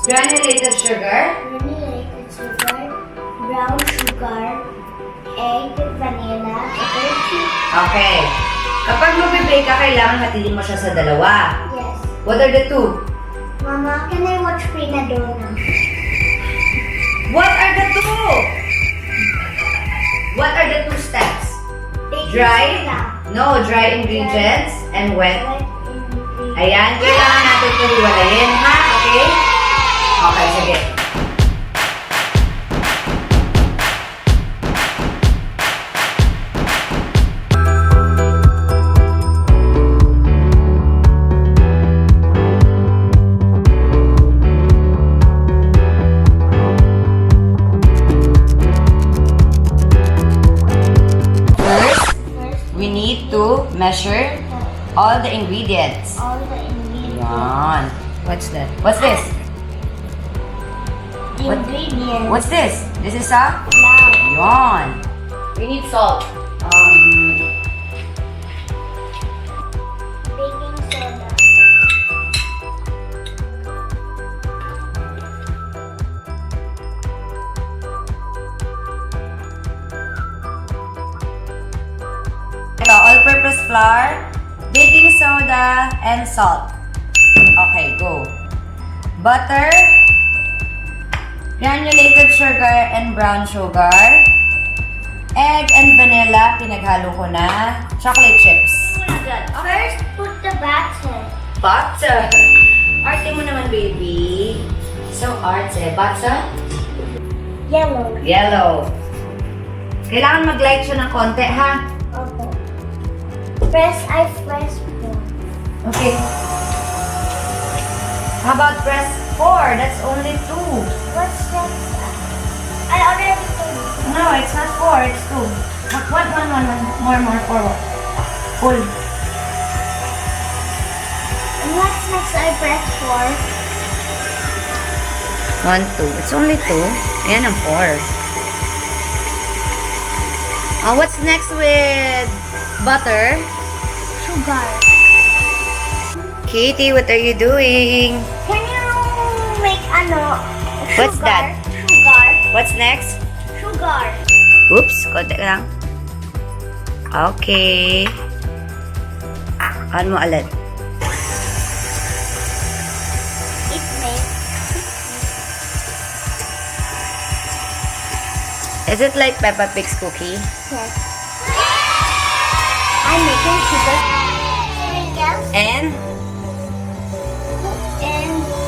Granulated sugar. Granulated sugar, brown sugar, egg, vanilla, chocolate. Okay. Kapag mag-bake ka, kailangan hatiin mo siya sa dalawa. Yes. What are the two? Mama, can I watch Prina Donna? What are the two? What are the two steps? Dry? No, dry ingredients and wet. Ayan, kailangan natin ito hiwalayin, ha? Okay? Okay, sige. We need to measure all the ingredients. All the ingredients. Yan. What's that? What's this? The ingredients. What's this? This is a? Flour. Yan. We need salt. Baking soda. Ito, all-purpose flour, baking soda, and salt. Okay, go. Butter, granulated sugar and brown sugar, egg and vanilla, pinaghalo ko na, chocolate chips. First, put the batter. Butter. Arte mo naman, baby. So, arte. Butter? Yellow. Yellow. Kailangan mag-light siya ng konti, ha? Okay. Press po. Okay. How about press 4? That's only 2. What's next? I already told you. No, it's not 4, it's 2. One. More, forward. Pull. And what's next? I press 4. 1, 2. It's only 2. Ayan ang 4. What's next with butter? Sugar. Katie, what are you doing? Can you make What's sugar? that? Sugar. What's next? Sugar. Oops, konti lang. Okay. Ano mo ulit? It makes. Is it like Peppa Pig's cookie? Yes. I'm making sugar. Sprinkles.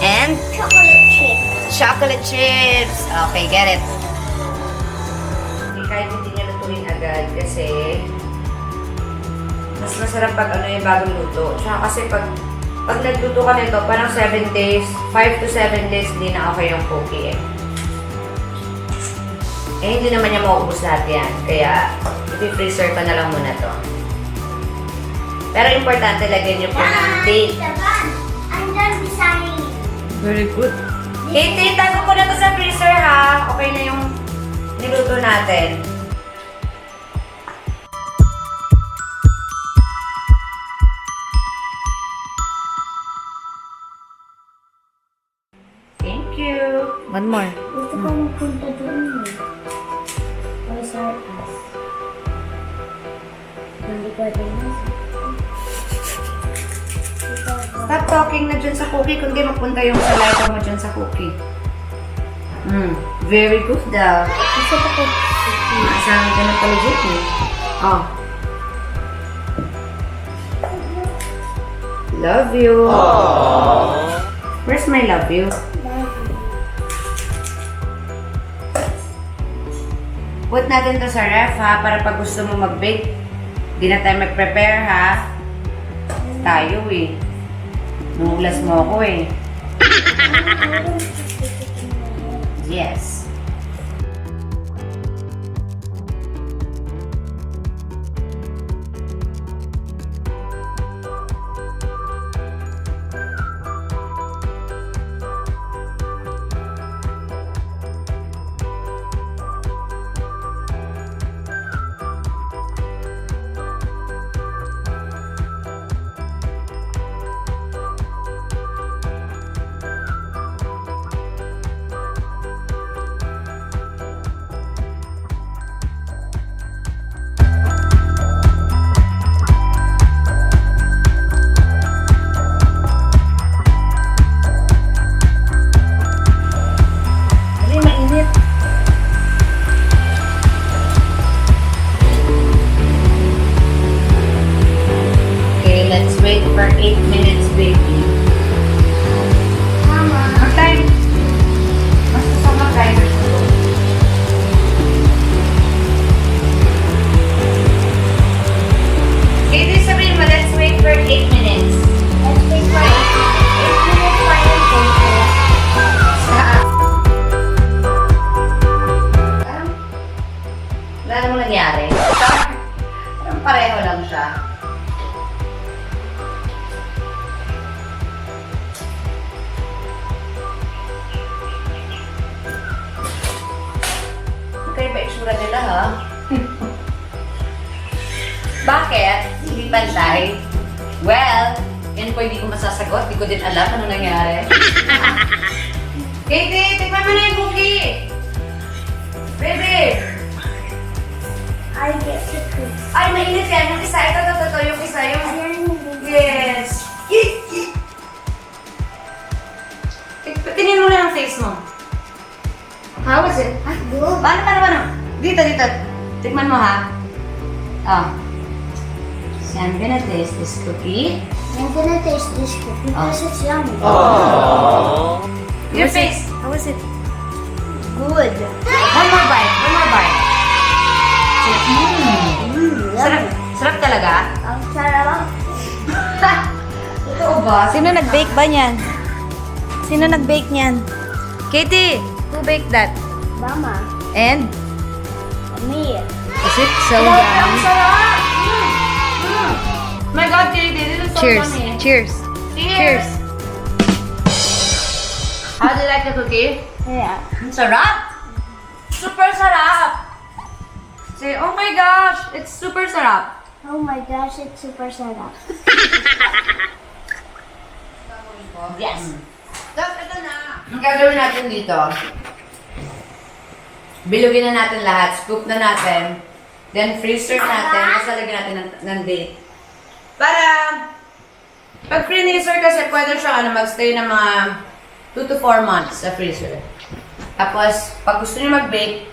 And Chocolate chip. chocolate chips. Okay, get it. Kahit hindi niya lutuin agad kasi mas masarap pag yung bagong luto. Tsaka kasi pag nagluto ka nito, parang 7 days, 5 to 7 days, hindi na okay yung cookie eh. Hindi naman niya mauubos lahat yan. Kaya, i-freezer ka na lang muna to. Pero importante, lagyan niyo po ng date. I'm done designing. Very good. Katie, tago ko na to sa freezer ha. Okay na yung niluto natin. Thank you. One more. Gusto ko mapunta doon eh. Toys R Us. Hindi ko rin Stop talking na dyan sa cookie, kundi magpunta yung saliva mo dyan sa cookie. Very good daw. Gusto ko Maasahan ka na pala dyan eh. Oh. Love you. Aww. Where's my love you? Put natin to sa ref ha, para pag gusto mo mag-bake, di na tayo mag-prepare ha. Tayo eh. Nuhulas mo ako eh. Yes. magkaiba itsura nila, ha? Bakit? Hindi pantay? Well, yan po hindi ko masasagot. Hindi ko din alam ano nangyari. Katie, tikman mo na yung cookie! Baby! I get the cookies. Ay, mainit yan. Yung isa, ito, yung isa, yung... Yes! Tingin mo na ang face mo. How was it? Good. Paano? Dito. Tikman mo, ha? Oh. So, I'm gonna taste this cookie. I'm gonna taste this cookie because it's yummy. Your face. How was it? Good. One more bite. Sarap. Sarap talaga? Ang sarap. Totoo ba? Sino nag-bake ba niyan? Sino nag-bake niyan? Katie, who baked that? Mama. And? Me. Is it so Ang yummy? sarap! My God, Katie, this is so Cheers. yummy. Cheers. Cheers. How do you like the cookie? Yeah. Ang sarap! Super sarap! Say, oh my gosh, it's super sarap. Oh my gosh, it's super sarap. Yes. Tapos ito na. Ang gagawin natin dito, bilugin na natin lahat, scoop na natin, then freezer natin, tapos lalagyan natin ng date. Para, pag freezer kasi pwede siya magstay ng mga 2 to 4 months sa freezer. Tapos, pag gusto niyo mag-bake,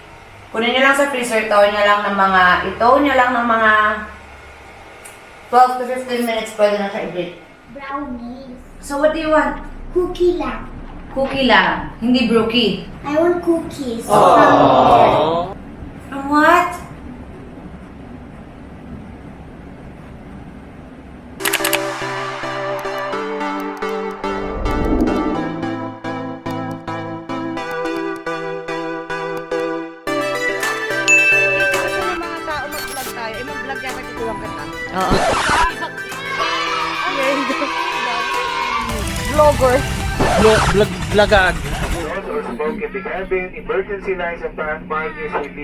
kunin niyo lang sa freezer, itaw niyo lang ng mga 12 to 15 minutes, pwede na siya i-bake. Brownies. So, what do you want? Cookie lang. Cookie lang, hindi brookie. I want cookies. From what? Mga tao mag-vlog tayo. Mag-vlog yata kituwang ka na. Oo. Vlogger. Vlogag. Noise or smoke in the cabin, emergency lights and markers will be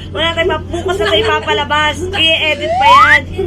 Wala tayo bukas na tayo papalabas. I-edit pa yan.